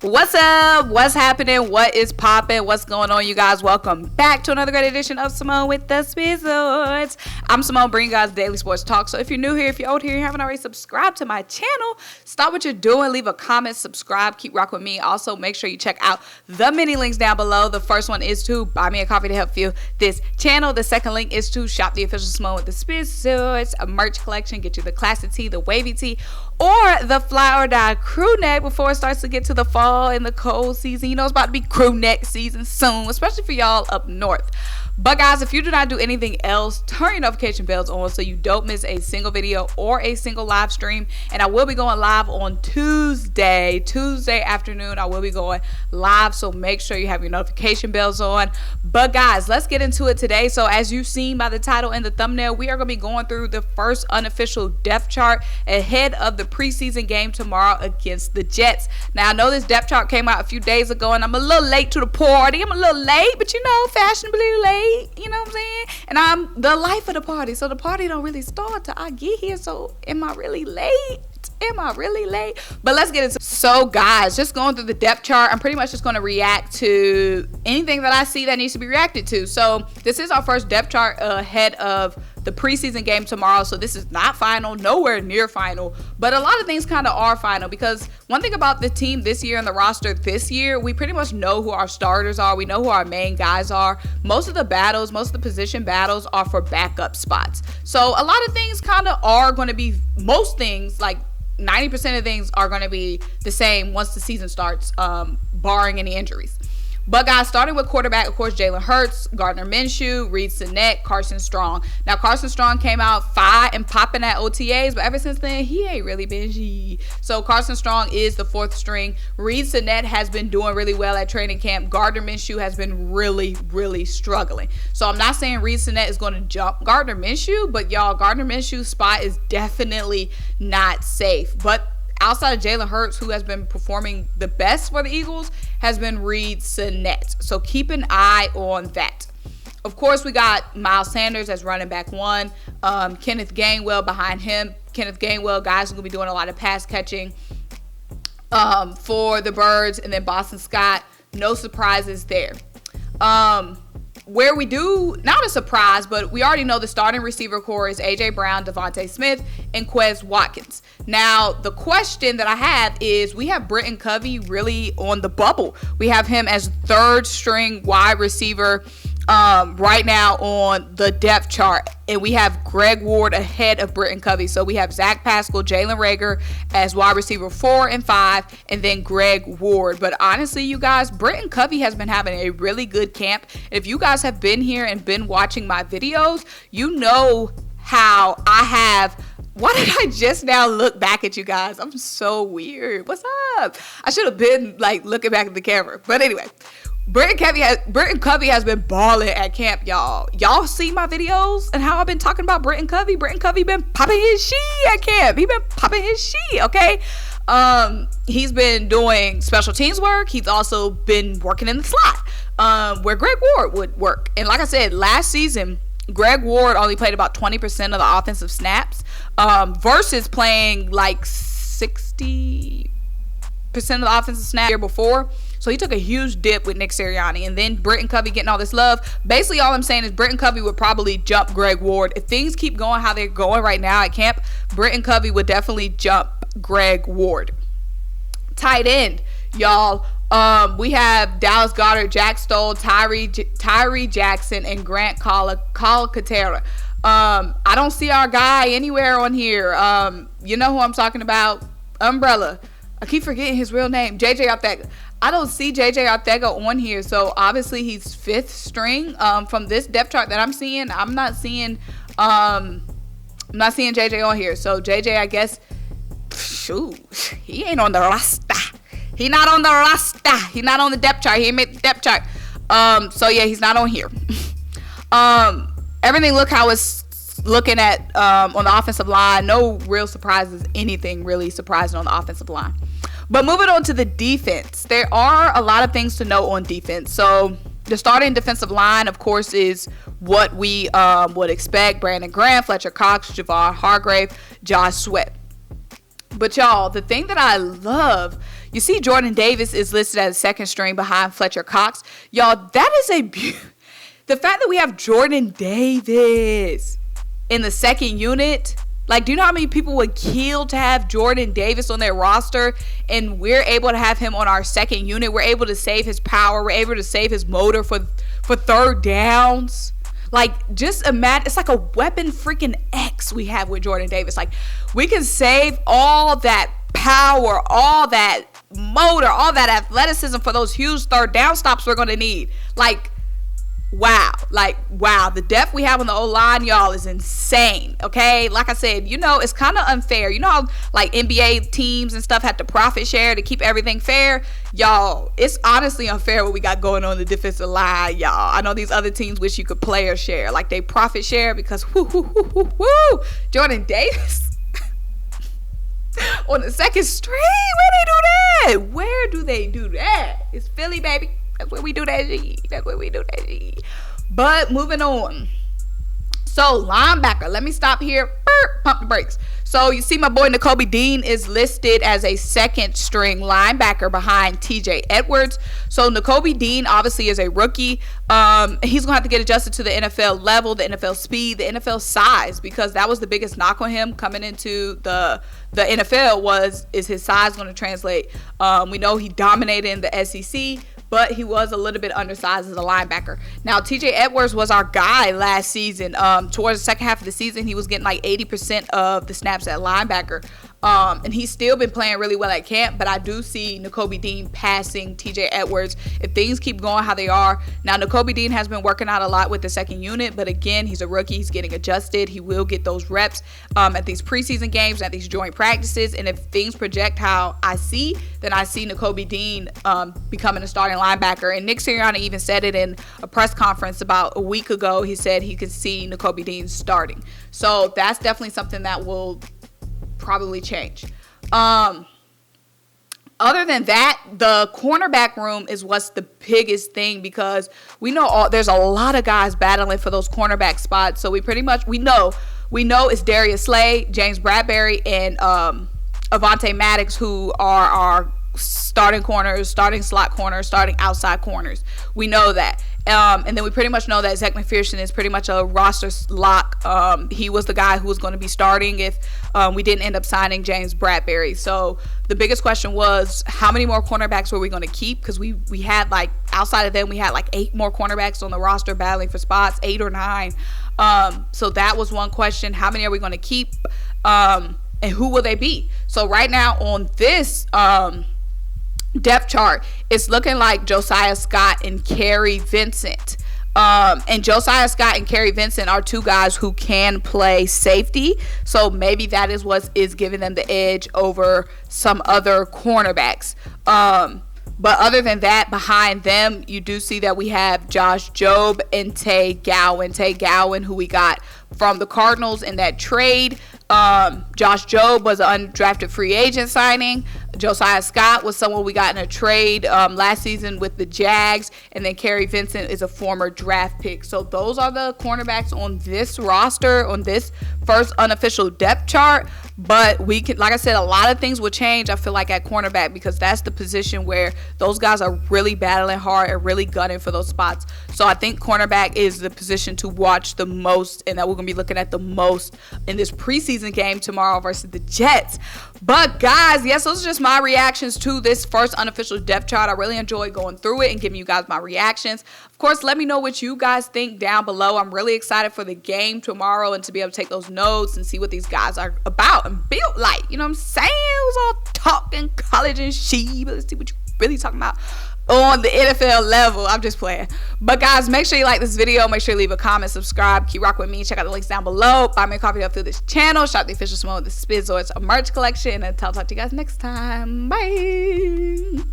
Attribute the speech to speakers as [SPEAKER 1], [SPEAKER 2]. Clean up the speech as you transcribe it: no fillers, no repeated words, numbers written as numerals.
[SPEAKER 1] What's up? What's happening? What is popping? What's going on, you guys? Welcome back to another great edition of Simone with the Sports. I'm Simone, bringing you guys daily sports talk. So if you're new here, if you're old here, you haven't already subscribed to my channel, stop what you're doing, leave a comment, subscribe, keep rocking with me. Also, make sure you check out the mini links down below. The first one is to buy me a coffee to help fuel this channel. The second link is to shop the official Simone with the Sports, a merch collection. Get you the classic tee, the wavy tee, or the fly or die crew neck before it starts to get to the fall and the cold season. You know it's about to be crew neck season soon, especially for y'all up north. But guys, if you do not do anything else, turn your notification bells on so you don't miss a single video or a single live stream. And I will be going live on Tuesday afternoon. I will be going live, so make sure you have your notification bells on. But guys, let's get into it today. So as you've seen by the title and the thumbnail, we are going to be going through the first unofficial depth chart ahead of the preseason game tomorrow against the Jets. Now, I know this depth chart came out a few days ago, and I'm a little late to the party. I'm a little late, but you know, fashionably late. You know what I'm saying? And I'm the life of the party, so the party don't really start till I get here. So am I really late? But let's get into it. So guys, just going through the depth chart, I'm pretty much just going to react to anything that I see that needs to be reacted to. So this is our first depth chart ahead of the preseason game tomorrow. So this is not final, nowhere near final, but a lot of things kind of are final, because one thing about the team this year and the roster this year, we pretty much know who our starters are. We know who our main guys are. Most of the battles, most of the position battles are for backup spots. So a lot of things kind of are going to be, most things, like 90% of things are going to be the same once the season starts, barring any injuries. But guys, starting with quarterback, of course, Jalen Hurts, Gardner Minshew, Reed Sinnett, Carson Strong. Now, Carson Strong came out fire and popping at OTAs, but ever since then, he ain't really been G. So Carson Strong is the fourth string. Reed Sinnett has been doing really well at training camp. Gardner Minshew has been really struggling. So I'm not saying Reed Sinnett is going to jump Gardner Minshew, but y'all, Gardner Minshew's spot is definitely not safe. But outside of Jalen Hurts, who has been performing the best for the Eagles, has been Reed Sinnett. So keep an eye on that. Of course, we got Miles Sanders as running back one. Kenneth Gainwell behind him. Kenneth Gainwell, guys, is going to be doing a lot of pass catching for the Birds. And then Boston Scott, no surprises there. Where we do, not a surprise, but we already know the starting receiver core is A.J. Brown, Devontae Smith, and QUEZ Watkins. Now, the question that I have is, we have Britton Covey really on the bubble. We have him as third string wide receiver right now on the depth chart. And we have Greg Ward ahead of Britton Covey. So we have Zach Pascal, Jalen REAGOR as wide receiver 4 and 5, and then Greg Ward. But honestly, you guys, Britton Covey has been having a really good camp. If you guys have been here and been watching my videos, you know how I have... Why did I just now look back at you guys? I'm so weird. What's up? I should have been like looking back at the camera. But anyway, Britton Covey has been balling at camp, y'all. Y'all see my videos and how I've been talking about Britton Covey? Britton Covey been popping his shit at camp. He been popping his shit, okay? He's been doing special teams work. He's also been working in the slot, where Greg Ward would work. And like I said, last season, Greg Ward only played about 20% of the offensive snaps, versus playing like 60% of the offensive snaps the year before. So he took a huge dip with Nick Sirianni. And then Britton Covey getting all this love. Basically, all I'm saying is Britton Covey would probably jump Greg Ward. If things keep going how they're going right now at camp, Britton Covey would definitely jump Greg Ward. Tight end, y'all. We have Dallas Goedert, Jack Stoll, Tyree Jackson, and Grant Calcaterra. I don't see our guy anywhere on here. You know who I'm talking about? Umbrella. I keep forgetting his real name. JJ Arthega. I don't see JJ Arthega on here, so obviously he's fifth string. From this depth chart that I'm seeing, I'm not seeing JJ on here. So JJ, I guess, shoot, he ain't on the roster. He not on the roster. He not on the depth chart. He ain't made the depth chart. So yeah, he's not on here. Everything look how it's looking at on the offensive line. No real surprises, anything really surprising on the offensive line. But moving on to the defense, there are a lot of things to know on defense. So the starting defensive line, of course, is what we would expect. Brandon Graham, Fletcher Cox, Javon Hargrave, Josh Sweat. But y'all, the thing that I love, you see Jordan Davis is listed as second string behind Fletcher Cox. Y'all, that is the fact that we have Jordan Davis in the second unit. Like, do you know how many people would kill to have Jordan Davis on their roster? And we're able to have him on our second unit. We're able to save his power. We're able to save his motor for third downs. Like, just imagine, it's like a weapon freaking X we have with Jordan Davis. Like, we can save all that power, all that motor, all that athleticism for those huge third down stops we're going to need. Like, wow. The depth we have on the O-line, y'all, is insane. Okay, like I said, you know, it's kind of unfair. You know how like NBA teams and stuff have to profit share to keep everything fair? Y'all, it's honestly unfair what we got going on the defensive line, y'all. I know these other teams wish you could player share, like they profit share, because Jordan Davis on the second string, where do they do that? It's Philly, baby. That's where we do that. But moving on. So, linebacker. Let me stop here. Pump the brakes. So, you see my boy Nakobe Dean is listed as a second string linebacker behind TJ Edwards. So, Nakobe Dean obviously is a rookie. He's going to have to get adjusted to the NFL level, the NFL speed, the NFL size, because that was the biggest knock on him coming into the NFL is his size going to translate? We know he dominated in the SEC, but he was a little bit undersized as a linebacker. Now, TJ Edwards was our guy last season. Towards the second half of the season, he was getting like 80% of the snaps at linebacker. And he's still been playing really well at camp, but I do see Nakobe Dean passing TJ Edwards if things keep going how they are. Now, Nakobe Dean has been working out a lot with the second unit, but again, he's a rookie. He's getting adjusted. He will get those reps at these preseason games, at these joint practices. And if things project how I see, then I see Nakobe Dean becoming a starting linebacker. And Nick Sirianni even said it in a press conference about a week ago. He said he could see Nakobe Dean starting. So that's definitely something that will probably change. Other than that, the cornerback room is what's the biggest thing, because we know there's a lot of guys battling for those cornerback spots. So we know it's Darius Slay, James Bradbury, and Avonte Maddox, who are our starting corners, starting slot corners, starting outside corners. We know that. And then we pretty much know that Zach McPherson is pretty much a roster lock. He was the guy who was going to be starting if we didn't end up signing James Bradbury. So the biggest question was, how many more cornerbacks were we going to keep? Because we had, like, outside of them, we had like 8 more cornerbacks on the roster battling for spots, 8 or 9. So that was one question. How many are we going to keep? And who will they be? So right now on this depth chart, it's looking like Josiah Scott and Kerry Vincent. And Josiah Scott and Kerry Vincent are 2 guys who can play safety. So maybe that is what is giving them the edge over some other cornerbacks. But other than that, behind them, you do see that we have Josh Jobe and Tay Gowan. Tay Gowan, who we got from the Cardinals in that trade. Josh Jobe was an undrafted free agent signing. Josiah Scott was someone we got in a trade last season with the Jags. And then Kerry Vincent is a former draft pick. So those are the cornerbacks on this roster, on this first unofficial depth chart. But we can, like I said, a lot of things will change, I feel like, at cornerback, because that's the position where those guys are really battling hard and really gunning for those spots. So I think cornerback is the position to watch the most, and that we're going to be looking at the most in this preseason game tomorrow versus the Jets. But guys, yes, those are just my reactions to this first unofficial depth chart. I really enjoyed going through it and giving you guys my reactions. Of course, let me know what you guys think down below. I'm really excited for the game tomorrow and to be able to take those notes and see what these guys are about and built like. You know what I'm saying? It was all talking college and she, but let's see what you really talking about on the NFL level. I'm just playing. But guys, make sure you like this video. Make sure you leave a comment, subscribe, keep rocking with me. Check out the links down below. Buy me a coffee up through this channel. Shop the official Symone with the Sports merch collection. And I'll talk to you guys next time. Bye.